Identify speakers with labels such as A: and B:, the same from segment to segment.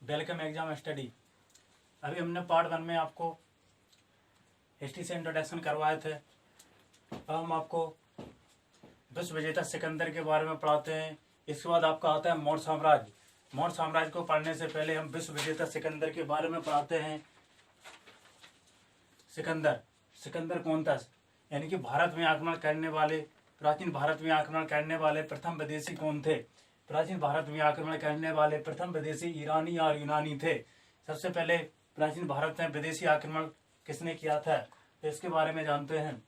A: Welcome exam study. अभी हमने part 1 में आपको हिस्ट्री से इंट्रोडक्शन करवाए थे। अब हम आपको विश्व विजेता सिकंदर के बारे में पढ़ाते हैं। इसके बाद आपका आता है मौर्य साम्राज्य। मौर्य साम्राज्य को पढ़ने से पहले हम विश्व विजेता सिकंदर के बारे में पढ़ाते हैं। सिकंदर कौन था? यानी कि भारत में आक्रमण करने वाले, प्राचीन भारत में आक्रमण करने वाले प्रथम विदेशी कौन थे? प्राचीन भारत में आक्रमण करने वाले प्रथम विदेशी ईरानी और यूनानी थे। सबसे पहले प्राचीन भारत में विदेशी आक्रमण किसने किया था, तो इसके बारे में जानते हैं।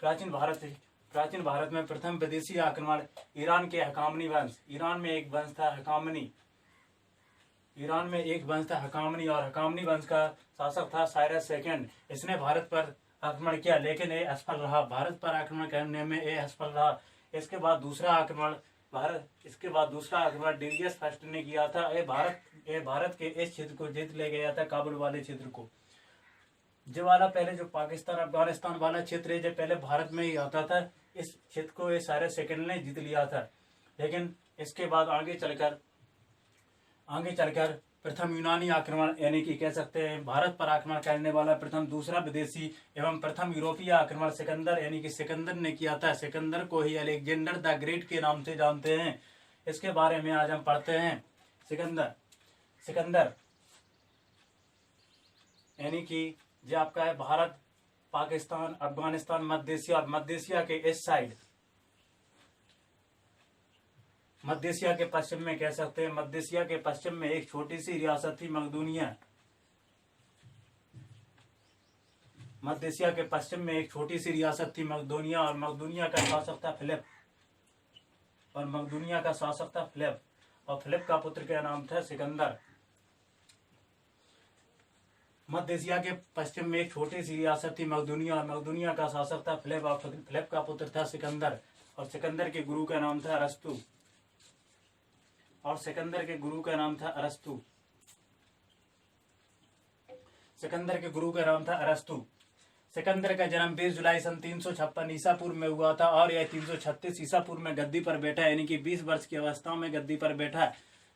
A: प्राचीन भारत में प्रथम विदेशी आक्रमण ईरान के हकामनी वंश, ईरान में एक वंश था हकामनी, और हकामनी वंश का शासक था साइरस सेकंड। इसने भारत पर आक्रमण किया, लेकिन ये असफल रहा। भारत पर आक्रमण करने में ये असफल रहा। इसके बाद दूसरा आक्रमण डेरियस फर्स्ट ने किया था। ये भारत के इस क्षेत्र को जीत ले गया था, काबुल वाले क्षेत्र को। जो वाला पहले जो पाकिस्तान अफगानिस्तान वाला क्षेत्र है, जो पहले भारत में ही आता था, इस क्षेत्र को ये साइरस सेकंड ने जीत लिया था। लेकिन इसके बाद आगे चलकर प्रथम यूनानी आक्रमण, यानी कि कह सकते हैं भारत पर आक्रमण करने वाला प्रथम दूसरा विदेशी एवं प्रथम यूरोपीय आक्रमण सिकंदर, यानी कि सिकंदर ने किया था। सिकंदर को ही अलेक्जेंडर द ग्रेट के नाम से जानते हैं। इसके बारे में आज हम पढ़ते हैं। सिकंदर यानी कि जो आपका है भारत, पाकिस्तान, अफगानिस्तान, मध्य एशिया और मध्य एशिया के इस साइड, मध्य एशिया के पश्चिम में कह सकते हैं, मध्य एशिया के पश्चिम में एक छोटी सी रियासत थी मकदूनिया। मध्य एशिया के पश्चिम में एक छोटी सी रियासत थी मकदूनिया, और मकदूनिया का शासक था फिलिप, और फिलिप का पुत्र का नाम था सिकंदर। मध्य एशिया के पश्चिम में एक छोटी सी रियासत थी मकदूनिया, और मकदूनिया का शासक था फिलिप, और फिलिप का पुत्र था सिकंदर, और सिकंदर के गुरु का नाम था अरस्तु। सिकंदर का जन्म 20 जुलाई सन 356 ईसा पूर्व में हुआ था, और यह 336 ईसा पूर्व में गद्दी पर बैठा, यानी कि 20 वर्ष की अवस्था में गद्दी पर बैठा।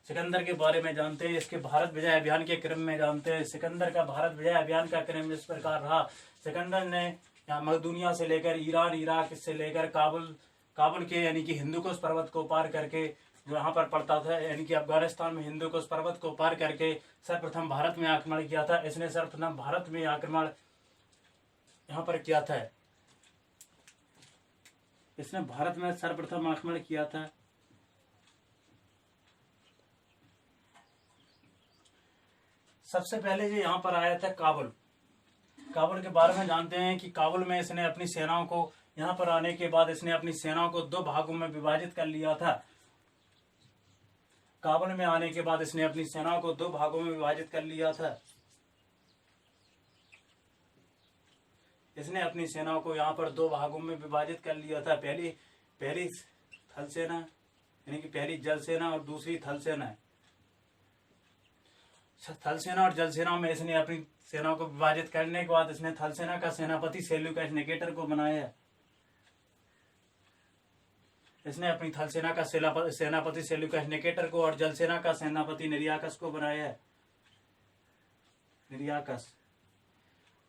A: सिकंदर के बारे में जानते हैं, इसके भारत विजय अभियान के क्रम में जानते हैं। सिकंदर का भारत विजय अभियान का क्रम इस प्रकार रहा। सिकंदर ने यहाँ मकदूनिया से लेकर ईरान, इराक से लेकर काबुल के, यानी कि हिंदुकुश पर्वत को पार करके, जो यहाँ पर पड़ता था, यानी कि अफगानिस्तान में हिंदुकुश पर्वत को पार करके सर्वप्रथम भारत में आक्रमण किया था। इसने सर्वप्रथम भारत में आक्रमण यहाँ पर किया था। इसने भारत में सर्वप्रथम आक्रमण किया था। सबसे पहले जो यहाँ पर आया था काबुल के बारे में जानते हैं कि काबुल में इसने अपनी सेनाओं को, यहाँ पर आने के बाद इसने अपनी सेनाओं को 2 भागों में विभाजित कर लिया था। काबुल में आने के बाद इसने अपनी सेनाओं को 2 भागों में विभाजित कर लिया था। इसने अपनी सेनाओं को यहाँ पर 2 भागों में विभाजित कर लिया था। पहली थल सेना, यानी कि पहली जल सेना और दूसरी थल सेना। थल सेना और जल सेना में इसने अपनी सेनाओं को विभाजित करने के बाद इसने थल सेना का सेनापति सेल्यूकस निकेटर को बनाया। इसने अपनी थल सेना का सेनापति सेल्यूकस निकेटर को और जल सेना का सेनापति निरियाकस को बनाया।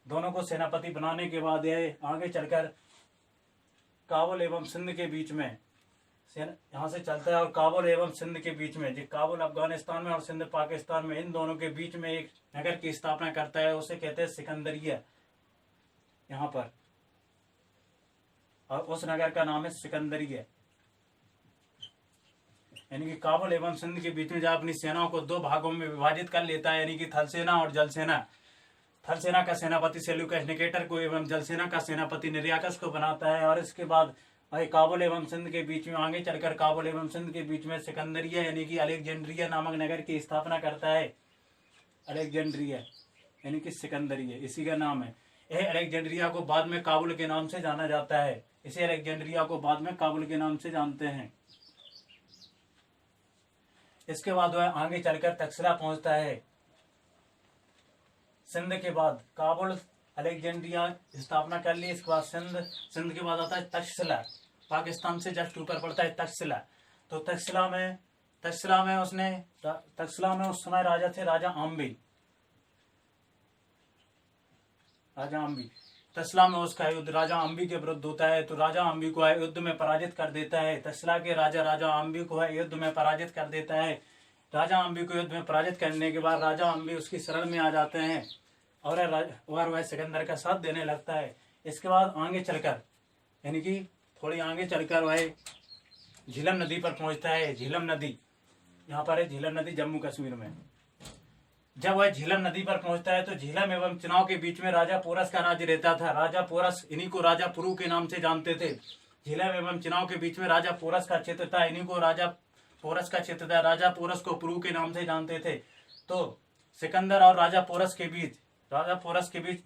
A: दोनों को सेनापति बनाने के बाद यह आगे चलकर काबुल एवं सिंध के बीच में, यहाँ से चलता है, और काबुल एवं सिंध के बीच में, जो काबुल अफगानिस्तान में और सिंध पाकिस्तान में, इन दोनों के बीच में एक नगर की स्थापना करता है। उसे कहते हैं सिकंदरिया यहाँ पर, और उस नगर का नाम है सिकंदरिया। यानी कि काबुल एवं सिंध के बीच में जब अपनी सेनाओं को 2 भागों में विभाजित कर लेता है, यानी कि थल सेना और जल सेना। थल सेना का सेनापति सेल्यूकस निकेटर को एवं जल सेना का सेनापति निरियाकस को बनाता है, और इसके बाद काबुल एवं सिंध के बीच में, आगे चलकर काबुल एवं सिंध के बीच में सिकंदरिया, यानी कि अलेक्जेंड्रिया नामक नगर की स्थापना करता है। अलेक्जेंड्रिया यानी कि सिकंदरिया, इसी का नाम है। यह अलेक्जेंड्रिया को बाद में काबुल के नाम से जाना जाता है। इसे अलेक्जेंड्रिया को बाद में काबुल के नाम से जानते हैं। इसके बाद वह आगे चलकर तक्षशिला पहुंचता है। सिंध के बाद काबुल, अलेक्जेंड्रिया स्थापना कर ली। इसके बाद सिंध के बाद आता है तक्षशिला, पाकिस्तान से जस्ट ऊपर पड़ता है तक्षशिला। तो तक्षशिला में तक्षशिला में तक्षशिला में उस समय राजा थे राजा आम्बी। तक्षशिला में उसका युद्ध राजा अम्बी के विरुद्ध होता है, तो राजा अम्बी को युद्ध में पराजित कर देता है। तक्षशिला के राजा अम्बी को युद्ध में पराजित कर देता है। राजा अम्बी को युद्ध में पराजित करने के बाद राजा अम्बी उसकी शरण में आ जाते हैं और वह सिकंदर का साथ देने लगता है। इसके बाद आगे चलकर, यानी कि थोड़ी आगे चलकर वह झीलम नदी पर पहुंचता है। झीलम नदी यहाँ पर है, झीलम नदी जम्मू कश्मीर में। जब वह झीलम नदी पर पहुंचता है तो झीलम एवं चुनाव के बीच में राजा पोरस का राज्य रहता था। राजा पोरस, इन्हीं को राजा पुरु के नाम से जानते थे। झीलम एवं चुनाव के बीच में राजा पोरस का क्षेत्र था, इन्हीं को राजा पोरस का क्षेत्र था। राजा पोरस को पुरु के नाम से जानते थे। तो सिकंदर और राजा पोरस के बीच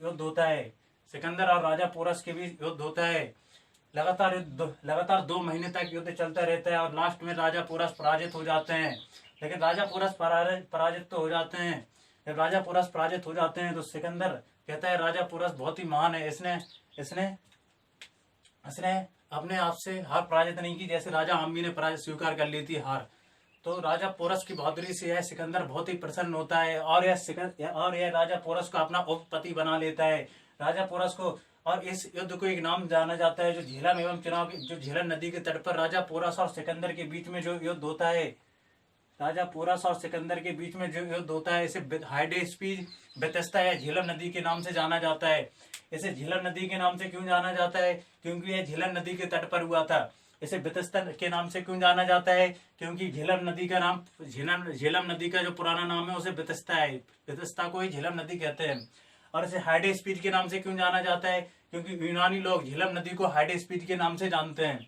A: युद्ध होता है। सिकंदर और राजा पोरस के बीच युद्ध होता है। लगातार 2 महीने तक युद्ध चलता रहता है और लास्ट में राजा पोरस पराजित हो जाते हैं। लेकिन राजा पोरस पराजित तो हो जाते हैं। जब राजा पोरस पराजित हो जाते हैं तो सिकंदर कहता है राजा पोरस बहुत ही महान है, इसने अपने आप से हार पराजित नहीं की, जैसे राजा अम्बी ने पराजित स्वीकार कर ली थी हार। तो राजा पोरस की बहादुरी से यह सिकंदर बहुत ही प्रसन्न होता है और यह राजा पोरस को अपना उपपति बना लेता है। राजा पोरस को, और इस युद्ध को एक नाम जाना जाता है जो झीलम एवं चुनाव की, जो झीलम नदी के तट पर राजा पोरस और सिकंदर के बीच में जो युद्ध होता है, राजा पोरस और सिकंदर के बीच में जो युद्ध होता है, इसे हाइडेस्पीज बेथेस्दा या झीलम नदी के नाम से जाना जाता है। इसे झीलम नदी के नाम से क्यों जाना जाता है? क्योंकि यह झीलम नदी के तट पर हुआ था। इसे बेथेस्दा के नाम से क्यों जाना जाता है? क्योंकि झीलम नदी का नाम, झीलम नदी का जो पुराना नाम है उसे बेथेस्दा है। बेथेस्दा को ही झीलम नदी कहते हैं। और इसे हाइडेस्पीज के नाम से क्यों जाना जाता है? क्योंकि यूनानी लोग झीलम नदी को हाइडेस्पीज के नाम से जानते हैं।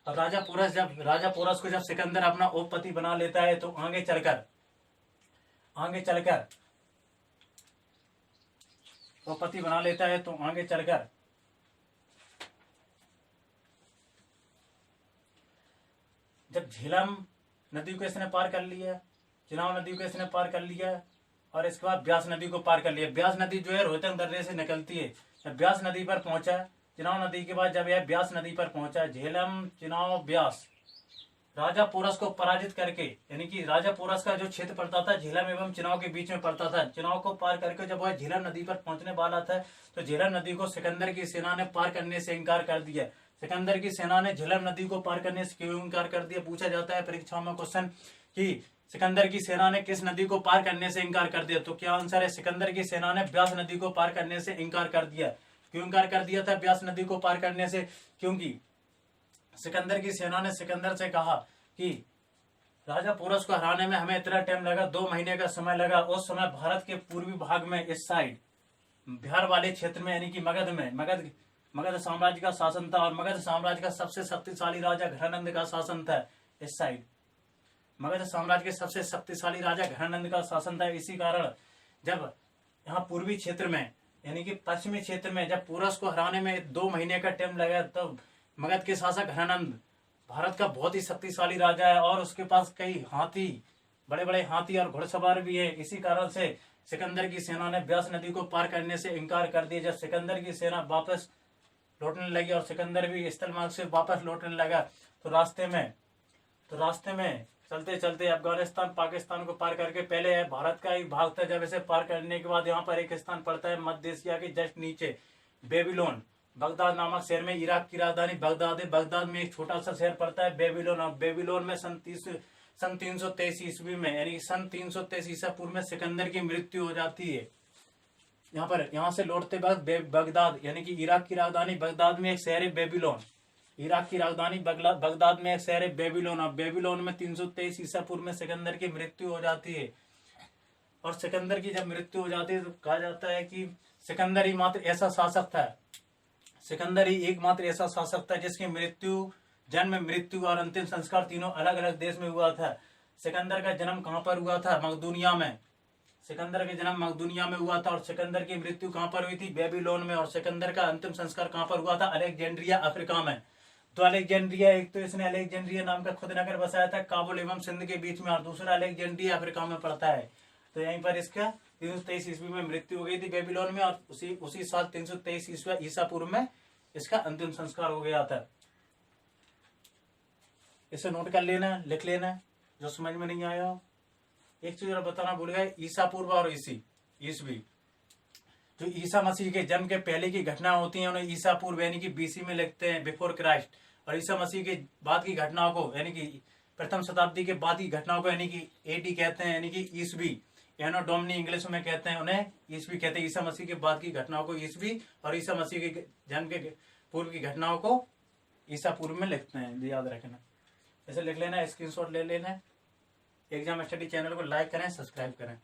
A: और राजा पोरस को जब सिकंदर अपना उपपति बना लेता है तो आगे चलकर उपपति बना लेता है तो आगे चलकर जब झीलम नदी को इसने पार कर लिया, चुनाव नदी को इसने पार कर लिया और इसके बाद ब्यास नदी को पार कर लिया। ब्यास नदी जो है रोहतक दर्रे से निकलती है। जब ब्यास नदी पर पहुंचा, चुनाव नदी के बाद जब यह ब्यास नदी पर पहुंचा, झेलम चुनाव ब्यास, राजा पोरस को पराजित करके, यानी कि राजा पोरस का जो क्षेत्र पड़ता था झेलम एवं चुनाव के बीच में पड़ता था, चुनाव को पार करके जब वह झेलम नदी पर पहुंचने वाला था तो झेलम नदी को सिकंदर की सेना ने पार करने से इनकार कर दिया। सिकंदर की सेना ने झेलम नदी को पार करने से क्यों इनकार कर दिया? पूछा जाता है परीक्षाओं में क्वेश्चन कि सिकंदर की सेना ने किस नदी को पार करने से इनकार कर दिया? तो क्या आंसर है? सिकंदर की सेना ने ब्यास नदी को पार करने से इनकार कर दिया। क्यों इनकार कर दिया था ब्यास नदी को पार करने से? क्योंकि सिकंदर की सेना ने सिकंदर से कहा कि राजा पोरस को हराने में हमें इतना टाइम लगा, 2 महीने का समय लगा। उस समय भारत के पूर्वी भाग में, इस साइड बिहार वाले क्षेत्र में, यानी कि मगध साम्राज्य का शासन था और मगध साम्राज्य का सबसे शक्तिशाली राजा घरानंद का शासन था। इस साइड मगध साम्राज्य के सबसे शक्तिशाली राजा घरानंद का शासन था। इसी कारण जब यहाँ पूर्वी क्षेत्र में, यानी कि पश्चिमी क्षेत्र में, जब पोरस को हराने में 2 महीने का टाइम लगा, तब मगध के शासक घरानंद भारत का बहुत ही शक्तिशाली राजा है और उसके पास कई हाथी, बड़े बड़े हाथी और घुड़सवार भी है। इसी कारण से सिकंदर की सेना ने ब्यास नदी को पार करने से इनकार कर दिया। जब सिकंदर की सेना वापस लौटने लगी और सिकंदर भी स्थल मार्ग से वापस लौटने लगा तो रास्ते में चलते चलते अफगानिस्तान पाकिस्तान को पार करके, पहले भारत का ही भाग था, जब इसे पार करने के बाद यहाँ पर एक स्थान पड़ता है मध्य एशिया के जस्ट नीचे, बेबीलोन, बगदाद नामक शहर में। इराक की राजधानी बगदाद है। बगदाद में एक छोटा सा शहर पड़ता है बेबीलोन। और बेबीलोन में सन 323 ईस्वी में, यानी सन 323 ईसा पूर्व में सिकंदर की मृत्यु हो जाती है। यहाँ से लौटते वक्त बगदाद, यानी कि इराक की राजधानी बगदाद में एक शहर है बेबीलोन। इराक की राजधानी बगदाद में एक शहर है बेबीलोन। और बेबीलोन में 323 ईसा पूर्व में सिकंदर की मृत्यु हो जाती है। और सिकंदर की जब मृत्यु हो जाती है तो कहा जाता है कि सिकंदर ही मात्र ऐसा शासक था, सिकंदर ही एकमात्र ऐसा शासक था जिसकी मृत्यु, जन्म, मृत्यु और अंतिम संस्कार तीनों अलग अलग देश में हुआ था। सिकंदर का जन्म कहाँ पर हुआ था? मकदूनिया में। सिकंदर का जन्म मकदूनिया में हुआ था और सिकंदर की मृत्यु कहाँ पर हुई थी? बेबीलोन में। और सिकंदर का अंतिम संस्कार कहाँ पर हुआ था? अलेक्जेंड्रिया, अफ्रीका में। तो अलेक्जेंड्रिया, एक तो इसने अलेक्जेंड्रिया नाम का खुद नगर बसाया था काबुल एवं सिंध के बीच में, और दूसरा अलेक्जेंड्रिया अफ्रीका में पड़ता है। तो यहीं पर इसका 323 ईस्वी में मृत्यु हो गई थी बेबीलोन में, और उसी साल 323 ईसा पूर्व में इसका अंतिम संस्कार हो गया था। इसे नोट कर लेना, लिख लेना। जो समझ में नहीं आया। एक चीज और बताना भूल गए, ईसा पूर्व और ईसवी। जो ईसा मसीह के जन्म के पहले की घटना होती है उन्हें ईसा पूर्व यानी कि बीसी में लिखते हैं, बिफोर क्राइस्ट। और ईसा मसीह के बाद की घटनाओं को यानी कि प्रथम शताब्दी के बाद की घटनाओं को यानी कि एडी कहते हैं, यानी कि ईसवी। एनो डोमनी इंग्लिश में कहते हैं, उन्हें ईसवी कहते हैं। ईसा मसीह के बाद की घटनाओं को ईसवी और ईसा मसीह के जन्म के पूर्व की घटनाओं को ईसा पूर्व में लिखते हैं, याद रखना। ऐसे लिख लेना, स्क्रीनशॉट ले लेना। एग्जाम स्टडी चैनल को लाइक करें, सब्सक्राइब करें।